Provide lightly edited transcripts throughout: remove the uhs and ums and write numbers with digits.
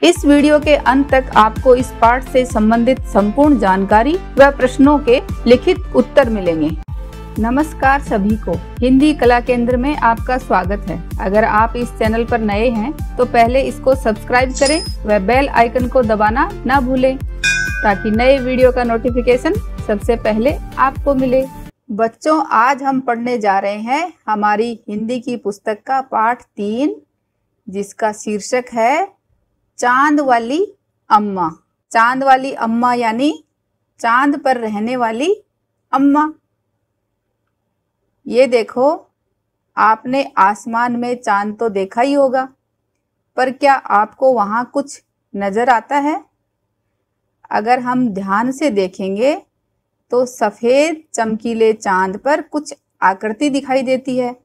इस वीडियो के अंत तक आपको इस पाठ से संबंधित संपूर्ण जानकारी व प्रश्नों के लिखित उत्तर मिलेंगे। नमस्कार सभी को, हिंदी कला केंद्र में आपका स्वागत है। अगर आप इस चैनल पर नए हैं तो पहले इसको सब्सक्राइब करें व बेल आइकन को दबाना न भूलें ताकि नए वीडियो का नोटिफिकेशन सबसे पहले आपको मिले। बच्चों, आज हम पढ़ने जा रहे हैं हमारी हिंदी की पुस्तक का पाठ 3, जिसका शीर्षक है चांद वाली अम्मा। चांद वाली अम्मा यानी चांद पर रहने वाली अम्मा। ये देखो, आपने आसमान में चांद तो देखा ही होगा, पर क्या आपको वहां कुछ नजर आता है? अगर हम ध्यान से देखेंगे तो सफेद चमकीले चांद पर कुछ आकृति दिखाई देती है,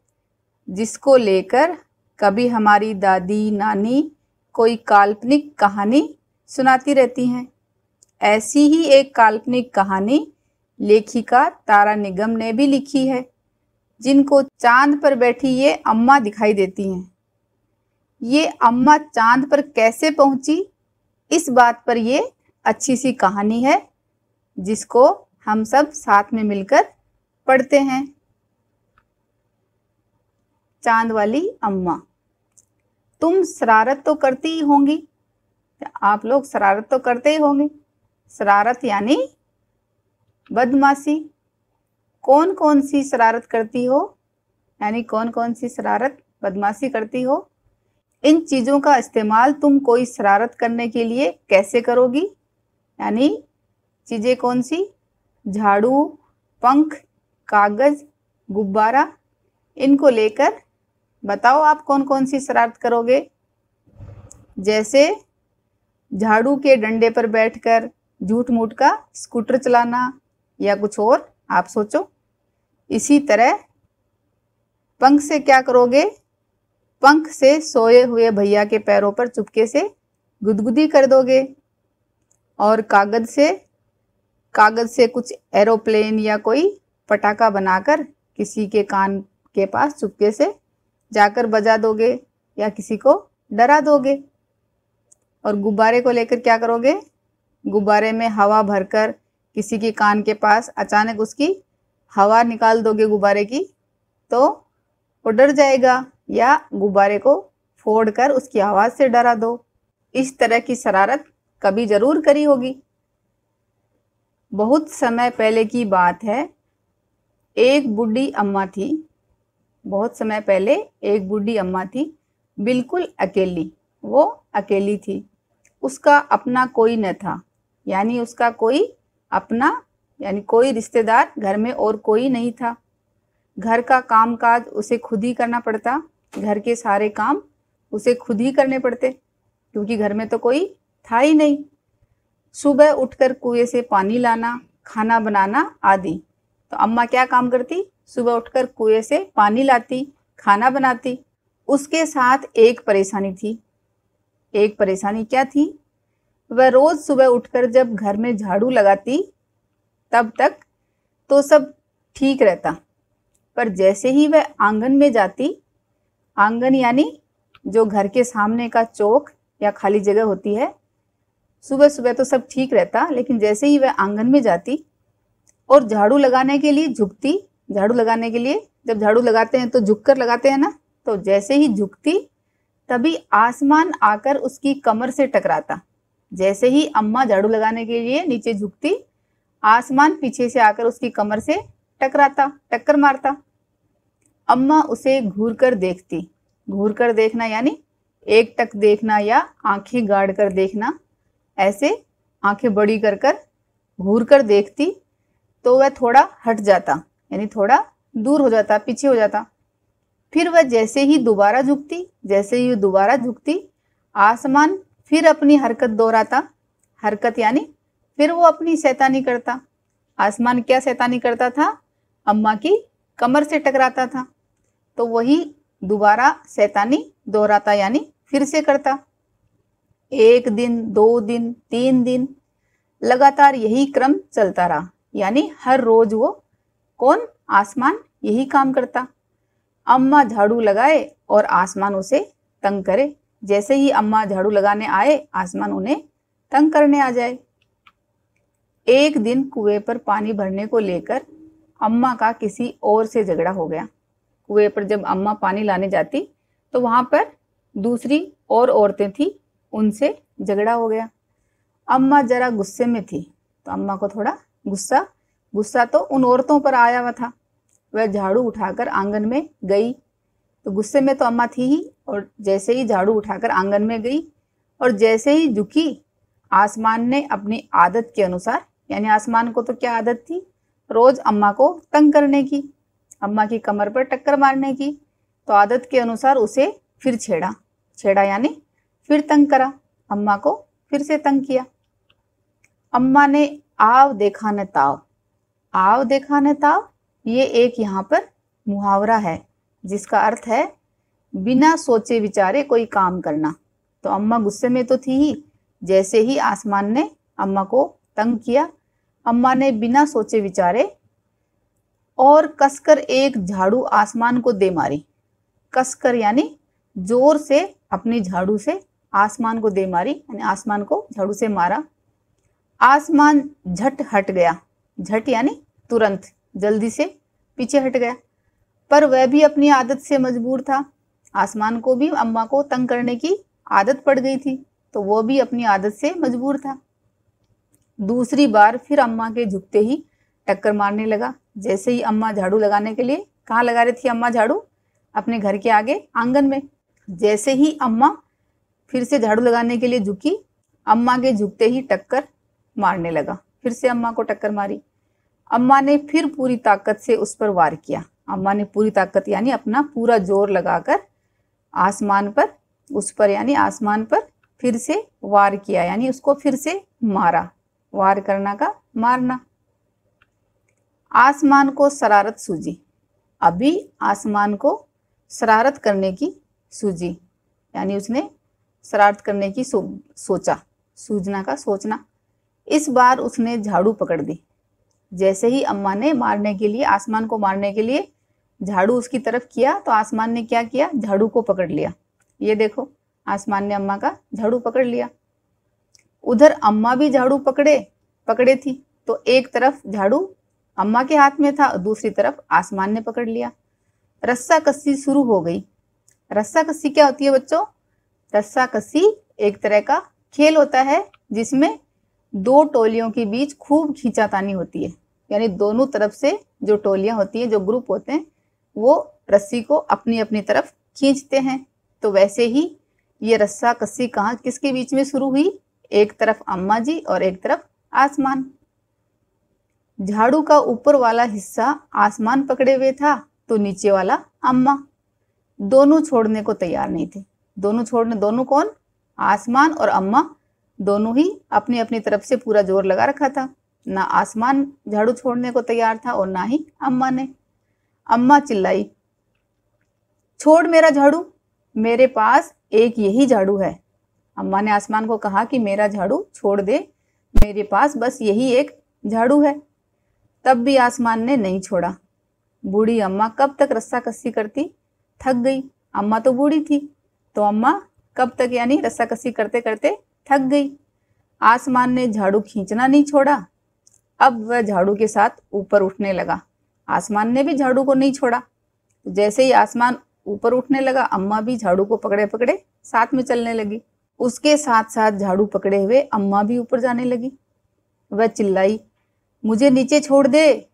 जिसको लेकर कभी हमारी दादी नानी कोई काल्पनिक कहानी सुनाती रहती हैं। ऐसी ही एक काल्पनिक कहानी लेखिका तारा निगम ने भी लिखी है, जिनको चांद पर बैठी ये अम्मा दिखाई देती हैं। ये अम्मा चांद पर कैसे पहुंची, इस बात पर ये अच्छी सी कहानी है, जिसको हम सब साथ में मिलकर पढ़ते हैं। चांद वाली अम्मा। तुम शरारत तो करती ही होंगी, आप लोग शरारत तो करते ही होंगे। शरारत यानी बदमाशी। कौन कौन सी शरारत करती हो, यानी कौन कौन सी शरारत बदमाशी करती हो? इन चीज़ों का इस्तेमाल तुम कोई शरारत करने के लिए कैसे करोगी? यानी चीज़ें कौन सी? झाड़ू, पंख, कागज़, गुब्बारा, इनको लेकर बताओ आप कौन कौन सी शरारत करोगे। जैसे झाड़ू के डंडे पर बैठकर झूठ मूठ का स्कूटर चलाना या कुछ और, आप सोचो। इसी तरह पंख से क्या करोगे? पंख से सोए हुए भैया के पैरों पर चुपके से गुदगुदी कर दोगे। और कागज से कुछ एरोप्लेन या कोई पटाखा बनाकर किसी के कान के पास चुपके से जाकर बजा दोगे या किसी को डरा दोगे। और गुब्बारे को लेकर क्या करोगे? गुब्बारे में हवा भरकर किसी के कान के पास अचानक उसकी हवा निकाल दोगे गुब्बारे की, तो वो डर जाएगा, या गुब्बारे को फोड़कर उसकी आवाज़ से डरा दो। इस तरह की शरारत कभी ज़रूर करी होगी। बहुत समय पहले की बात है, एक बूढ़ी अम्मा थी। बहुत समय पहले एक बूढ़ी अम्मा थी, बिल्कुल अकेली। वो अकेली थी, उसका अपना कोई न था, यानी उसका कोई अपना यानी कोई रिश्तेदार घर में और कोई नहीं था। घर का कामकाज उसे खुद ही करना पड़ता। घर के सारे काम उसे खुद ही करने पड़ते, क्योंकि घर में तो कोई था ही नहीं। सुबह उठकर कुएं से पानी लाना, खाना बनाना आदि। तो अम्मा क्या काम करती? सुबह उठकर कुएं से पानी लाती, खाना बनाती। उसके साथ एक परेशानी थी। एक परेशानी क्या थी? वह रोज सुबह उठकर जब घर में झाड़ू लगाती, तब तक तो सब ठीक रहता, पर जैसे ही वह आंगन में जाती, आंगन यानी जो घर के सामने का चौक या खाली जगह होती है, सुबह सुबह तो सब ठीक रहता, लेकिन जैसे ही वह आंगन में जाती और झाड़ू लगाने के लिए झुकती, झाड़ू लगाने के लिए जब झाड़ू लगाते हैं तो झुककर लगाते हैं ना, तो जैसे ही झुकती तभी आसमान आकर उसकी कमर से टकराता। जैसे ही अम्मा झाड़ू लगाने के लिए नीचे झुकती, आसमान पीछे से आकर उसकी कमर से टकराता, टक्कर मारता। अम्मा उसे घूर कर देखती। घूर कर देखना यानी एक टक देखना या आंखें गाड़ कर देखना। ऐसे आंखें बड़ी कर कर घूर कर देखती तो वह थोड़ा हट जाता, यानी थोड़ा दूर हो जाता, पीछे हो जाता। फिर वह जैसे ही दोबारा झुकती, आसमान फिर अपनी हरकत दोहराता। हरकत यानी फिर वो अपनी शैतानी करता। आसमान क्या शैतानी करता था? अम्मा की कमर से टकराता था, तो वही दोबारा शैतानी दोहराता, यानी फिर से करता। 1 दिन, 2 दिन, 3 दिन लगातार यही क्रम चलता रहा, यानी हर रोज वो आसमान यही काम करता। अम्मा झाड़ू लगाए और आसमान उसे तंग करे, जैसे ही अम्मा झाड़ू लगाने आए आसमान उन्हें तंग करने आ जाए। एक दिन कुएं पर पानी भरने को लेकर अम्मा का किसी और से झगड़ा हो गया। कुएं पर जब अम्मा पानी लाने जाती तो वहां पर दूसरी और औरतें थी, उनसे झगड़ा हो गया। अम्मा जरा गुस्से में थी तो अम्मा को थोड़ा गुस्सा तो उन औरतों पर आया हुआ था। वह झाड़ू उठाकर आंगन में गई, तो गुस्से में तो अम्मा थी ही, और जैसे ही झाड़ू उठाकर आंगन में गई और जैसे ही झुकी, आसमान ने अपनी आदत के अनुसार, यानी आसमान को तो क्या आदत थी, रोज अम्मा को तंग करने की, अम्मा की कमर पर टक्कर मारने की, तो आदत के अनुसार उसे फिर छेड़ा यानी फिर तंग करा, अम्मा को फिर से तंग किया। अम्मा ने आव देखा न ताव, आव देखा न ताव, ये एक यहाँ पर मुहावरा है जिसका अर्थ है बिना सोचे विचारे कोई काम करना। तो अम्मा गुस्से में तो थी ही, जैसे ही आसमान ने अम्मा को तंग किया, अम्मा ने बिना सोचे विचारे और कसकर एक झाड़ू आसमान को दे मारी। कसकर यानी जोर से अपनी झाड़ू से आसमान को दे मारी, यानी आसमान को झाड़ू से मारा। आसमान झट हट गया, झट यानी तुरंत, जल्दी से पीछे हट गया। पर वह भी अपनी आदत से मजबूर था, आसमान को भी अम्मा को तंग करने की आदत पड़ गई थी, तो वो भी अपनी आदत से मजबूर था। दूसरी बार फिर अम्मा के झुकते ही टक्कर मारने लगा। जैसे ही अम्मा झाड़ू लगाने के लिए, कहाँ लगा रही थी अम्मा झाड़ू, अपने घर के आगे आंगन में, जैसे ही अम्मा फिर से झाड़ू लगाने के लिए झुकी, अम्मा के झुकते ही टक्कर मारने लगा, फिर से अम्मा को टक्कर मारी। अम्मा ने फिर पूरी ताकत से उस पर वार किया। अम्मा ने पूरी ताकत यानी अपना पूरा जोर लगाकर आसमान पर, उस पर यानी आसमान पर फिर से वार किया, यानी उसको फिर से मारा। वार करना का मारना। आसमान को शरारत सूझी, अभी आसमान को शरारत करने की सूझी, यानी उसने शरारत करने की सोचा, सूझना का सोचना। इस बार उसने झाड़ू पकड़ दी। जैसे ही अम्मा ने मारने के लिए, आसमान को मारने के लिए झाड़ू उसकी तरफ किया, तो आसमान ने क्या किया, झाड़ू को पकड़ लिया। ये देखो, आसमान ने अम्मा का झाड़ू पकड़ लिया। उधर अम्मा भी झाड़ू पकड़े थी, तो एक तरफ झाड़ू अम्मा के हाथ में था, दूसरी तरफ आसमान ने पकड़ लिया। रस्सा कस्सी शुरू हो गई। रस्सा कस्सी क्या होती है बच्चों? रस्सा कस्सी एक तरह का खेल होता है जिसमें दो टोलियों के बीच खूब खींचातानी होती है, यानी दोनों तरफ से जो टोलियां होती हैं, जो ग्रुप होते हैं, वो रस्सी को अपनी अपनी तरफ खींचते हैं। तो वैसे ही ये रस्सा कस्सी कहाँ किसके बीच में शुरू हुई? एक तरफ अम्मा जी और एक तरफ आसमान। झाड़ू का ऊपर वाला हिस्सा आसमान पकड़े हुए था, तो नीचे वाला अम्मा। दोनों छोड़ने को तैयार नहीं थे। दोनों कौन? आसमान और अम्मा, दोनों ही अपनी अपनी तरफ से पूरा जोर लगा रखा था। ना आसमान झाड़ू छोड़ने को तैयार था और ना ही अम्मा ने। अम्मा चिल्लाई, छोड़ मेरा झाड़ू, मेरे पास एक यही झाड़ू है। अम्मा ने आसमान को कहा कि मेरा झाड़ू छोड़ दे, मेरे पास बस यही एक झाड़ू है। तब भी आसमान ने नहीं छोड़ा। बूढ़ी अम्मा कब तक रस्सा कस्सी करती? थक गई। अम्मा तो बूढ़ी थी, तो अम्मा कब तक यानी रस्सा कस्सी करते करते थक गई। आसमान ने झाड़ू खींचना नहीं छोड़ा। अब वह झाड़ू के साथ ऊपर उठने लगा। आसमान ने भी झाड़ू को नहीं छोड़ा। जैसे ही आसमान ऊपर उठने लगा, अम्मा भी झाड़ू को पकड़े पकड़े साथ में चलने लगी। उसके साथ साथ झाड़ू पकड़े हुए अम्मा भी ऊपर जाने लगी। वह चिल्लाई, मुझे नीचे छोड़ दे।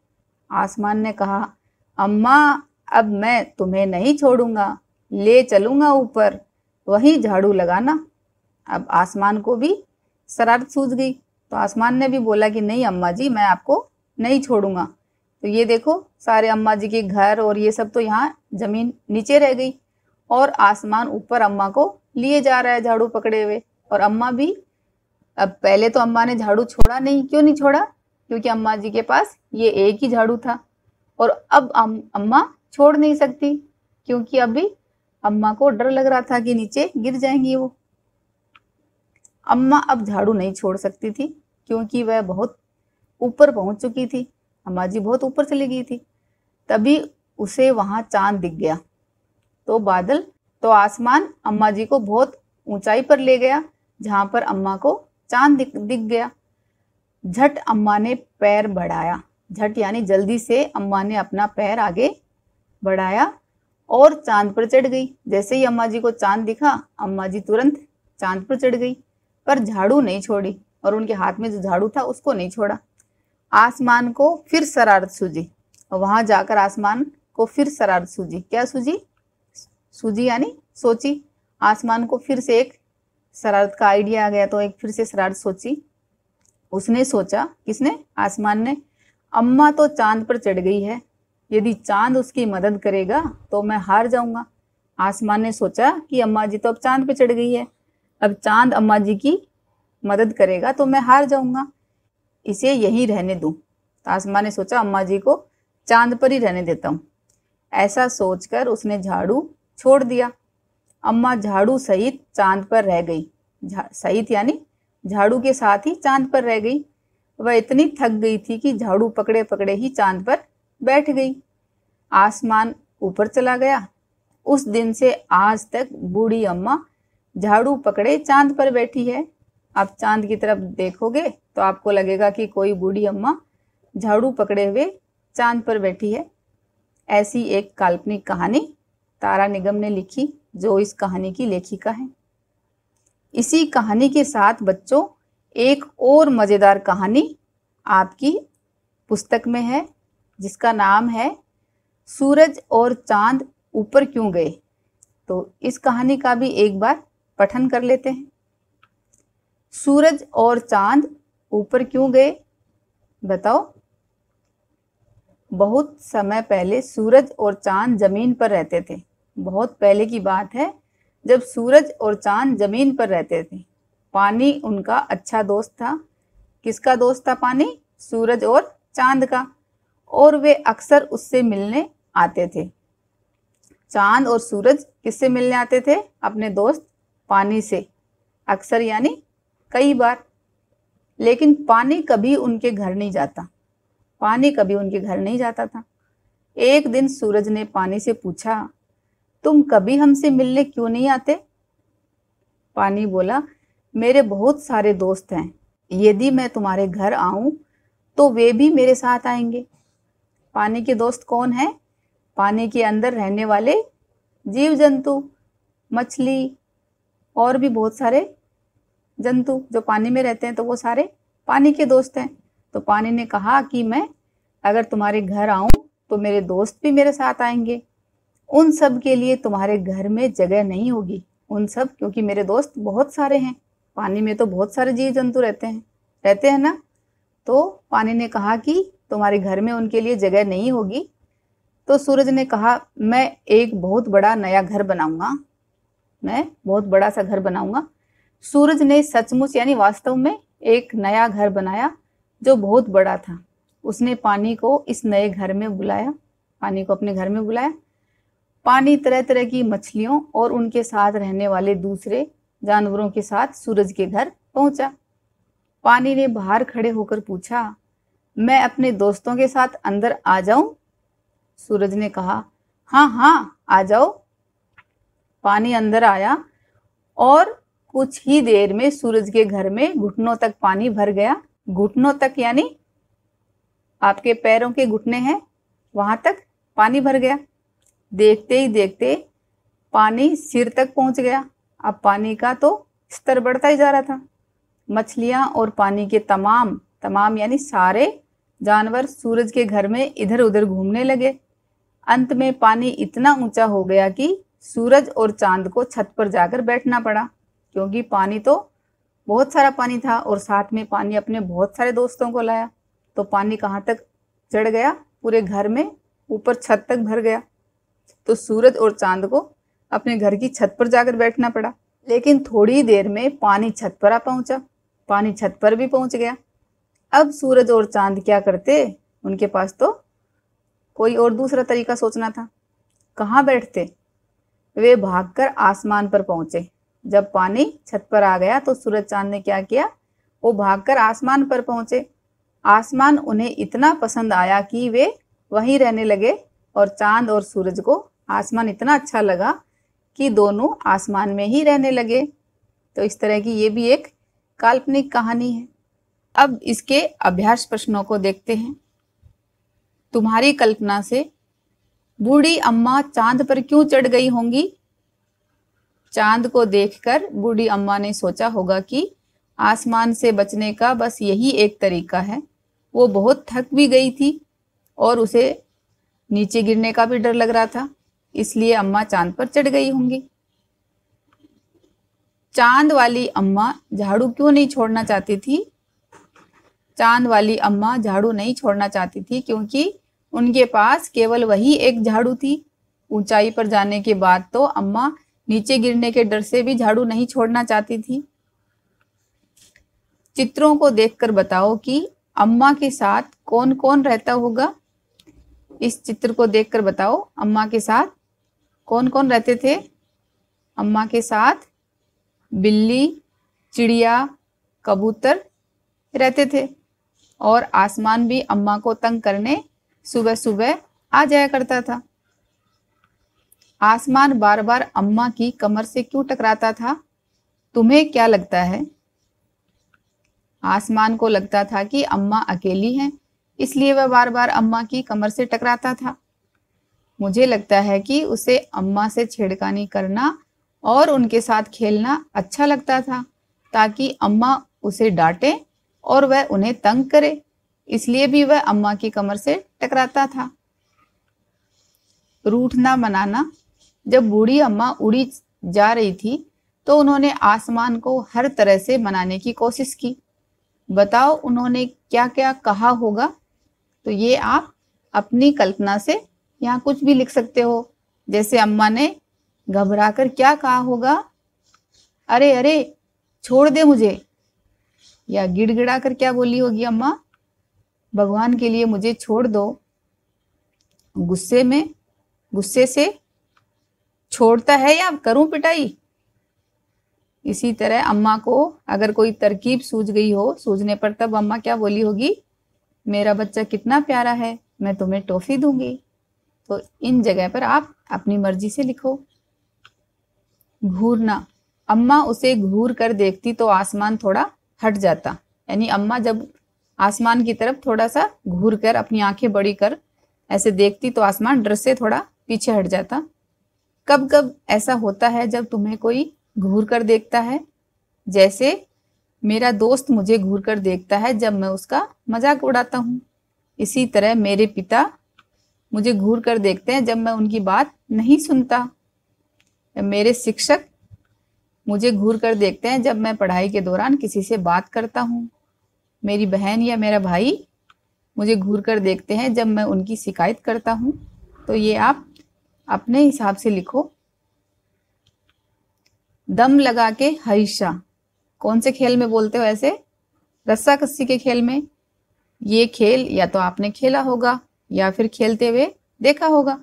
आसमान ने कहा, अम्मा अब मैं तुम्हें नहीं छोड़ूंगा, ले चलूंगा ऊपर, वहीं झाड़ू लगाना। अब आसमान को भी शरारत सूझ गई, तो आसमान ने भी बोला कि नहीं अम्मा जी, मैं आपको नहीं छोड़ूंगा। तो ये देखो, सारे अम्मा जी के घर और ये सब तो यहाँ जमीन नीचे रह गई और आसमान ऊपर अम्मा को लिए जा रहा है झाड़ू पकड़े हुए। और अम्मा भी, अब पहले तो अम्मा ने झाड़ू छोड़ा नहीं। क्यों नहीं छोड़ा? क्योंकि अम्मा जी के पास ये एक ही झाड़ू था। और अब अम्मा छोड़ नहीं सकती, क्योंकि अभी अम्मा को डर लग रहा था कि नीचे गिर जाएंगी वो। अम्मा अब झाड़ू नहीं छोड़ सकती थी, क्योंकि वह बहुत ऊपर पहुंच चुकी थी। अम्मा जी बहुत ऊपर चली गई थी। तभी उसे वहां चांद दिख गया। तो बादल, तो आसमान अम्मा जी को बहुत ऊंचाई पर ले गया जहां पर अम्मा को चांद दिख गया। झट अम्मा ने पैर बढ़ाया, झट यानी जल्दी से अम्मा ने अपना पैर आगे बढ़ाया और चांद पर चढ़ गई। जैसे ही अम्मा जी को चांद दिखा, अम्मा जी तुरंत चांद पर चढ़ गई, पर झाड़ू नहीं छोड़ी और उनके हाथ में जो झाड़ू था उसको नहीं छोड़ा। आसमान को फिर शरारत सूझी और वहां जाकर आसमान को फिर शरारत सूझी। क्या सूझी? सूझी यानी सोची। आसमान को फिर से एक शरारत का आइडिया आ गया, तो एक फिर से शरारत सोची। उसने सोचा, किसने? आसमान ने, अम्मा तो चांद पर चढ़ गई है, यदि चांद उसकी मदद करेगा तो मैं हार जाऊंगा। आसमान ने सोचा कि अम्मा जी तो अब चांद पे चढ़ गई है, अब चांद अम्मा जी की मदद करेगा तो मैं हार जाऊंगा, इसे यहीं रहने दूं। तो आसमान ने सोचा अम्मा जी को चांद पर ही रहने देता हूं। ऐसा सोचकर उसने झाड़ू छोड़ दिया। अम्मा झाड़ू सहित चांद पर रह गई। सहित यानी झाड़ू के साथ ही चांद पर रह गई। वह इतनी थक गई थी कि झाड़ू पकड़े पकड़े ही चांद पर बैठ गई। आसमान ऊपर चला गया। उस दिन से आज तक बूढ़ी अम्मा झाड़ू पकड़े चांद पर बैठी है। आप चांद की तरफ देखोगे तो आपको लगेगा कि कोई बूढ़ी अम्मा झाड़ू पकड़े हुए चांद पर बैठी है। ऐसी एक काल्पनिक कहानी तारा निगम ने लिखी, जो इस कहानी की लेखिका है। इसी कहानी के साथ बच्चों एक और मज़ेदार कहानी आपकी पुस्तक में है, जिसका नाम है सूरज और चांद ऊपर क्यों गए। तो इस कहानी का भी एक बार पठन कर लेते हैं। सूरज और चांद ऊपर क्यों गए, बताओ। बहुत समय पहले सूरज और चांद जमीन पर रहते थे। बहुत पहले की बात है, जब सूरज और चांद जमीन पर रहते थे। पानी उनका अच्छा दोस्त था। किसका दोस्त था पानी? सूरज और चांद का। और वे अक्सर उससे मिलने आते थे। चांद और सूरज किससे मिलने आते थे? अपने दोस्त पानी से। अक्सर यानी कई बार। लेकिन पानी कभी उनके घर नहीं जाता। पानी कभी उनके घर नहीं जाता था। एक दिन सूरज ने पानी से पूछा, तुम कभी हमसे मिलने क्यों नहीं आते? पानी बोला, मेरे बहुत सारे दोस्त हैं, यदि मैं तुम्हारे घर आऊं तो वे भी मेरे साथ आएंगे। पानी के दोस्त कौन है? पानी के अंदर रहने वाले जीव जंतु, मछली और भी बहुत सारे जंतु जो पानी में रहते हैं, तो वो सारे पानी के दोस्त हैं। तो पानी ने कहा कि मैं अगर तुम्हारे घर आऊं तो मेरे दोस्त भी मेरे साथ आएंगे। उन सब के लिए तुम्हारे घर में जगह नहीं होगी। उन सब, क्योंकि मेरे दोस्त बहुत सारे हैं। पानी में तो बहुत सारे जीव जंतु रहते हैं ना। तो पानी ने कहा कि तुम्हारे घर में उनके लिए जगह नहीं होगी। तो सूरज ने कहा, मैं एक बहुत बड़ा नया घर बनाऊंगा। मैं बहुत बड़ा सा घर बनाऊंगा। सूरज ने सचमुच यानी वास्तव में एक नया घर बनाया जो बहुत बड़ा था। उसने पानी को इस नए घर में बुलाया, पानी को अपने घर में बुलाया। पानी तरह तरह की मछलियों और उनके साथ रहने वाले दूसरे जानवरों के साथ सूरज के घर पहुंचा। पानी ने बाहर खड़े होकर पूछा, मैं अपने दोस्तों के साथ अंदर आ जाऊं? सूरज ने कहा, हाँ हाँ आ जाओ। पानी अंदर आया और कुछ ही देर में सूरज के घर में घुटनों तक पानी भर गया। घुटनों तक यानी आपके पैरों के घुटने हैं, वहां तक पानी भर गया। देखते ही देखते पानी सिर तक पहुंच गया। अब पानी का तो स्तर बढ़ता ही जा रहा था। मछलियां और पानी के तमाम यानी सारे जानवर सूरज के घर में इधर उधर घूमने लगे। अंत में पानी इतना ऊंचा हो गया कि सूरज और चांद को छत पर जाकर बैठना पड़ा, क्योंकि पानी तो बहुत सारा पानी था और साथ में पानी अपने बहुत सारे दोस्तों को लाया। तो पानी कहाँ तक चढ़ गया? पूरे घर में ऊपर छत तक भर गया। तो सूरज और चांद को अपने घर की छत पर जाकर बैठना पड़ा। लेकिन थोड़ी देर में पानी छत पर आ पहुंचा। पानी छत पर भी पहुंच गया। अब सूरज और चांद क्या करते? उनके पास तो कोई और दूसरा तरीका सोचना था। कहाँ बैठते? वे भागकर आसमान पर पहुंचे। जब पानी छत पर आ गया तो सूरज चांद ने क्या किया? वो भागकर आसमान पर पहुंचे। आसमान उन्हें इतना पसंद आया कि वे वहीं रहने लगे और चांद और सूरज को आसमान इतना अच्छा लगा कि दोनों आसमान में ही रहने लगे। तो इस तरह की ये भी एक काल्पनिक कहानी है। अब इसके अभ्यास प्रश्नों को देखते हैं। तुम्हारी कल्पना से बूढ़ी अम्मा चांद पर क्यों चढ़ गई होंगी? चांद को देखकर बूढ़ी अम्मा ने सोचा होगा कि आसमान से बचने का बस यही एक तरीका है। वो बहुत थक भी गई थी और उसे नीचे गिरने का भी डर लग रहा था, इसलिए अम्मा चांद पर चढ़ गई होंगी। चांद वाली अम्मा झाड़ू क्यों नहीं छोड़ना चाहती थी? चांद वाली अम्मा झाड़ू नहीं छोड़ना चाहती थी क्योंकि उनके पास केवल वही एक झाड़ू थी। ऊंचाई पर जाने के बाद तो अम्मा नीचे गिरने के डर से भी झाड़ू नहीं छोड़ना चाहती थी। चित्रों को देखकर बताओ कि अम्मा के साथ कौन कौन रहता होगा। इस चित्र को देखकर बताओ अम्मा के साथ कौन कौन रहते थे। अम्मा के साथ बिल्ली, चिड़िया, कबूतर रहते थे और आसमान भी अम्मा को तंग करने सुबह सुबह आ जाया करता था। आसमान बार बार अम्मा की कमर से क्यों टकराता था? तुम्हें क्या लगता है? आसमान को लगता था कि अम्मा अकेली हैं, इसलिए वह बार बार अम्मा की कमर से टकराता था। मुझे लगता है कि उसे अम्मा से छेड़खानी करना और उनके साथ खेलना अच्छा लगता था, ताकि अम्मा उसे डांटे और वह उन्हें तंग करे, इसलिए भी वह अम्मा की कमर से टकराता था। रूठना मनाना। जब बूढ़ी अम्मा उड़ी जा रही थी तो उन्होंने आसमान को हर तरह से मनाने की कोशिश की। बताओ उन्होंने क्या क्या कहा होगा। तो ये आप अपनी कल्पना से यहाँ कुछ भी लिख सकते हो। जैसे अम्मा ने घबराकर क्या कहा होगा? अरे अरे छोड़ दे मुझे। या गिड़गिड़ा कर क्या बोली होगी अम्मा? भगवान के लिए मुझे छोड़ दो। गुस्से से छोड़ता है या करूं पिटाई। इसी तरह अम्मा को अगर कोई तरकीब सूझ गई हो, सूझने पर तब अम्मा क्या बोली होगी? मेरा बच्चा कितना प्यारा है, मैं तुम्हें टॉफी दूंगी। तो इन जगह पर आप अपनी मर्जी से लिखो। घूरना। अम्मा उसे घूर कर देखती तो आसमान थोड़ा हट जाता। यानी अम्मा जब आसमान की तरफ थोड़ा सा घूर कर अपनी आंखें बड़ी कर ऐसे देखती तो आसमान डर से थोड़ा पीछे हट जाता। कब कब ऐसा होता है जब तुम्हें कोई घूर कर देखता है। जैसे मेरा दोस्त मुझे घूर कर देखता है जब मैं उसका मजाक उड़ाता हूँ। इसी तरह मेरे पिता मुझे घूर कर देखते हैं जब मैं उनकी बात नहीं सुनता। मेरे शिक्षक मुझे घूर कर देखते हैं जब मैं पढ़ाई के दौरान किसी से बात करता हूँ। मेरी बहन या मेरा भाई मुझे घूर कर देखते हैं जब मैं उनकी शिकायत करता हूँ। तो ये आप अपने हिसाब से लिखो। दम लगा के हईशा। कौन से खेल में बोलते हो ऐसे? रस्सा कस्सी के खेल में। ये खेल या तो आपने खेला होगा या फिर खेलते हुए देखा होगा।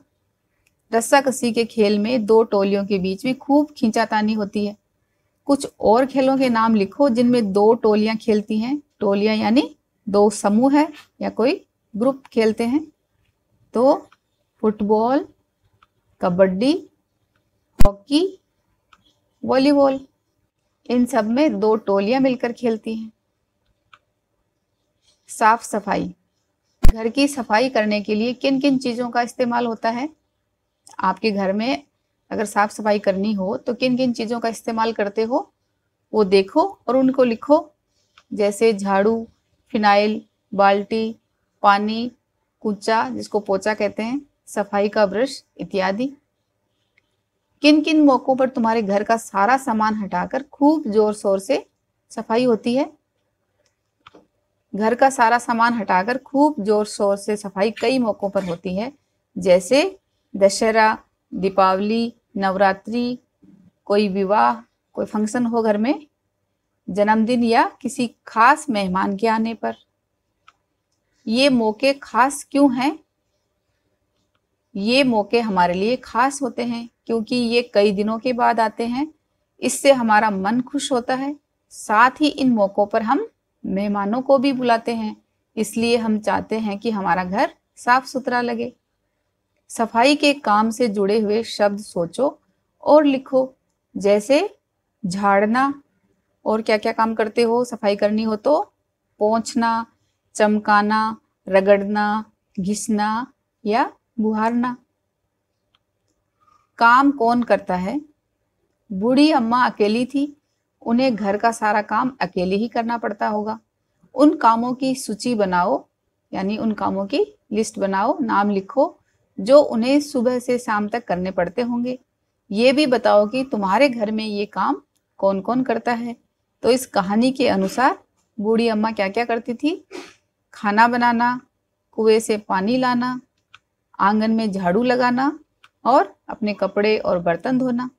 रस्सा कस्सी के खेल में दो टोलियों के बीच में खूब खींचातानी होती है। कुछ और खेलों के नाम लिखो जिनमें दो टोलियां खेलती हैं। टोलियां यानी दो समूह है या कोई ग्रुप खेलते हैं। तो फुटबॉल, कबड्डी, हॉकी, वॉलीबॉल, इन सब में दो टोलियां मिलकर खेलती हैं। साफ सफाई। घर की सफाई करने के लिए किन किन चीजों का इस्तेमाल होता है? आपके घर में अगर साफ सफाई करनी हो तो किन किन चीजों का इस्तेमाल करते हो वो देखो और उनको लिखो। जैसे झाड़ू, फिनाइल, बाल्टी, पानी, कूचा जिसको पोचा कहते हैं, सफाई का ब्रश इत्यादि। किन किन मौकों पर तुम्हारे घर का सारा सामान हटाकर खूब जोर शोर से सफाई होती है? घर का सारा सामान हटाकर खूब जोर शोर से सफाई कई मौकों पर होती है। जैसे दशहरा, दीपावली, नवरात्रि, कोई विवाह, कोई फंक्शन हो घर में, जन्मदिन या किसी खास मेहमान के आने पर। ये मौके खास क्यों हैं? ये मौके हमारे लिए खास होते हैं क्योंकि ये कई दिनों के बाद आते हैं। इससे हमारा मन खुश होता है। साथ ही इन मौकों पर हम मेहमानों को भी बुलाते हैं, इसलिए हम चाहते हैं कि हमारा घर साफ सुथरा लगे। सफाई के काम से जुड़े हुए शब्द सोचो और लिखो। जैसे झाड़ना, और क्या क्या काम करते हो सफाई करनी हो तो? पोंछना, चमकाना, रगड़ना, घिसना या बुहारना। काम कौन करता है? बूढ़ी अम्मा अकेली थी, उन्हें घर का सारा काम अकेले ही करना पड़ता होगा। उन कामों की सूची बनाओ, यानी उन कामों की लिस्ट बनाओ, नाम लिखो जो उन्हें सुबह से शाम तक करने पड़ते होंगे। ये भी बताओ कि तुम्हारे घर में ये काम कौन कौन करता है। तो इस कहानी के अनुसार बूढ़ी अम्मा क्या क्या करती थी? खाना बनाना, कुएं से पानी लाना, आंगन में झाड़ू लगाना और अपने कपड़े और बर्तन धोना।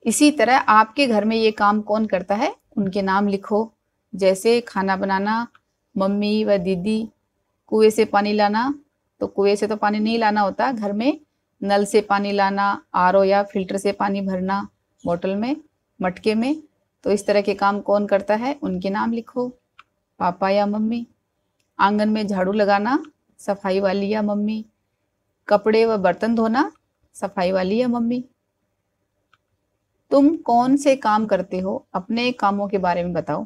इसी तरह आपके घर में ये काम कौन करता है उनके नाम लिखो। जैसे खाना बनाना मम्मी व दीदी, कुएं से पानी लाना तो कुएं से तो पानी नहीं लाना होता, घर में नल से पानी लाना, आरओ या फिल्टर से पानी भरना बोतल में, मटके में। तो इस तरह के काम कौन करता है उनके नाम लिखो, पापा या मम्मी। आंगन में झाड़ू लगाना सफाई वाली या मम्मी। कपड़े व बर्तन धोना सफाई वाली या मम्मी। तुम कौन से काम करते हो, अपने कामों के बारे में बताओ।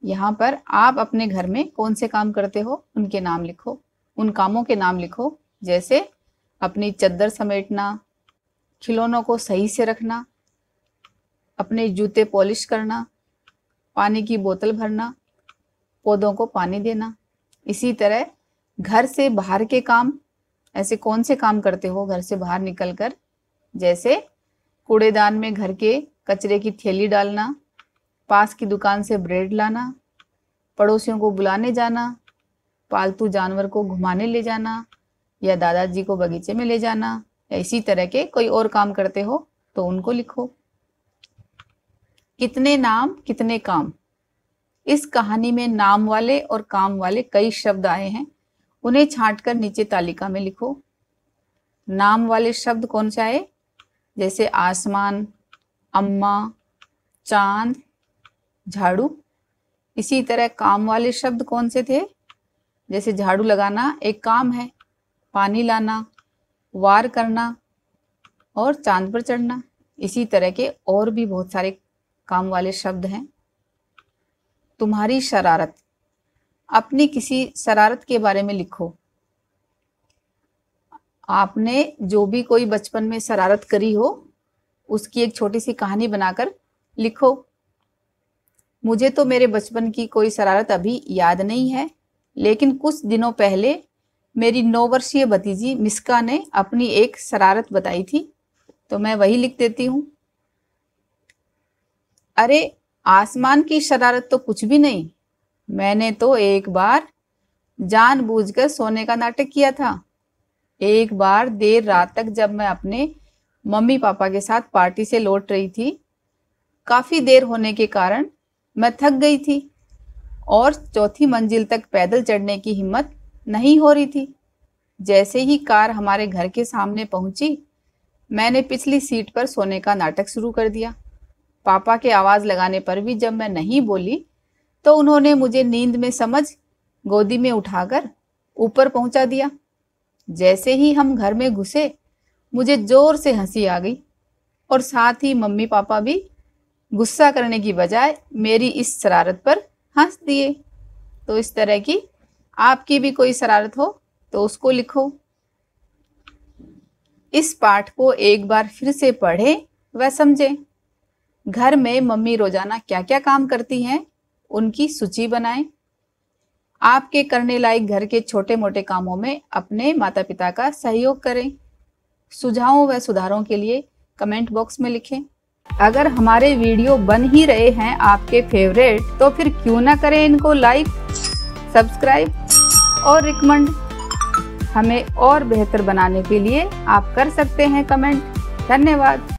यहाँ पर आप अपने घर में कौन से काम करते हो उनके नाम लिखो, उन कामों के नाम लिखो। जैसे अपनी चद्दर समेटना, खिलौनों को सही से रखना, अपने जूते पॉलिश करना, पानी की बोतल भरना, पौधों को पानी देना। इसी तरह घर से बाहर के काम, ऐसे कौन से काम करते हो घर से बाहर निकलकर? जैसे कूड़ेदान में घर के कचरे की थैली डालना, पास की दुकान से ब्रेड लाना, पड़ोसियों को बुलाने जाना, पालतू जानवर को घुमाने ले जाना या दादाजी को बगीचे में ले जाना, या इसी तरह के कोई और काम करते हो तो उनको लिखो। कितने नाम कितने काम। इस कहानी में नाम वाले और काम वाले कई शब्द आए हैं, उन्हें छांटकर नीचे तालिका में लिखो। नाम वाले शब्द कौन से आए? जैसे आसमान, अम्मा, चांद, झाड़ू। इसी तरह काम वाले शब्द कौन से थे? जैसे झाड़ू लगाना एक काम है, पानी लाना, वार करना और चांद पर चढ़ना। इसी तरह के और भी बहुत सारे काम वाले शब्द हैं। तुम्हारी शरारत। अपनी किसी शरारत के बारे में लिखो। आपने जो भी कोई बचपन में शरारत करी हो उसकी एक छोटी सी कहानी बनाकर लिखो। मुझे तो मेरे बचपन की कोई शरारत अभी याद नहीं है, लेकिन कुछ दिनों पहले मेरी 9 वर्षीय भतीजी मिस्का ने अपनी एक शरारत बताई थी, तो मैं वही लिख देती हूँ। अरे आसमान की शरारत तो कुछ भी नहीं, मैंने तो एक बार जानबूझकर सोने का नाटक किया था। एक बार देर रात तक जब मैं अपने मम्मी पापा के साथ पार्टी से लौट रही थी, काफी देर होने के कारण मैं थक गई थी और चौथी मंजिल तक पैदल चढ़ने की हिम्मत नहीं हो रही थी। जैसे ही कार हमारे घर के सामने पहुंची, मैंने पिछली सीट पर सोने का नाटक शुरू कर दिया। पापा के आवाज लगाने पर भी जब मैं नहीं बोली तो उन्होंने मुझे नींद में समझ गोदी में उठाकर ऊपर पहुंचा दिया। जैसे ही हम घर में घुसे, मुझे जोर से हंसी आ गई और साथ ही मम्मी पापा भी गुस्सा करने की बजाय मेरी इस शरारत पर हंस दिए। तो इस तरह की आपकी भी कोई शरारत हो तो उसको लिखो। इस पाठ को एक बार फिर से पढ़ें व समझें। घर में मम्मी रोजाना क्या क्या काम करती हैं उनकी सूची बनाएं। आपके करने लायक घर के छोटे मोटे कामों में अपने माता पिता का सहयोग करें। सुझावों व सुधारों के लिए कमेंट बॉक्स में लिखें। अगर हमारे वीडियो बन ही रहे हैं आपके फेवरेट, तो फिर क्यों ना करें इनको लाइक, सब्सक्राइब और रिकमेंड। हमें और बेहतर बनाने के लिए आप कर सकते हैं कमेंट। धन्यवाद।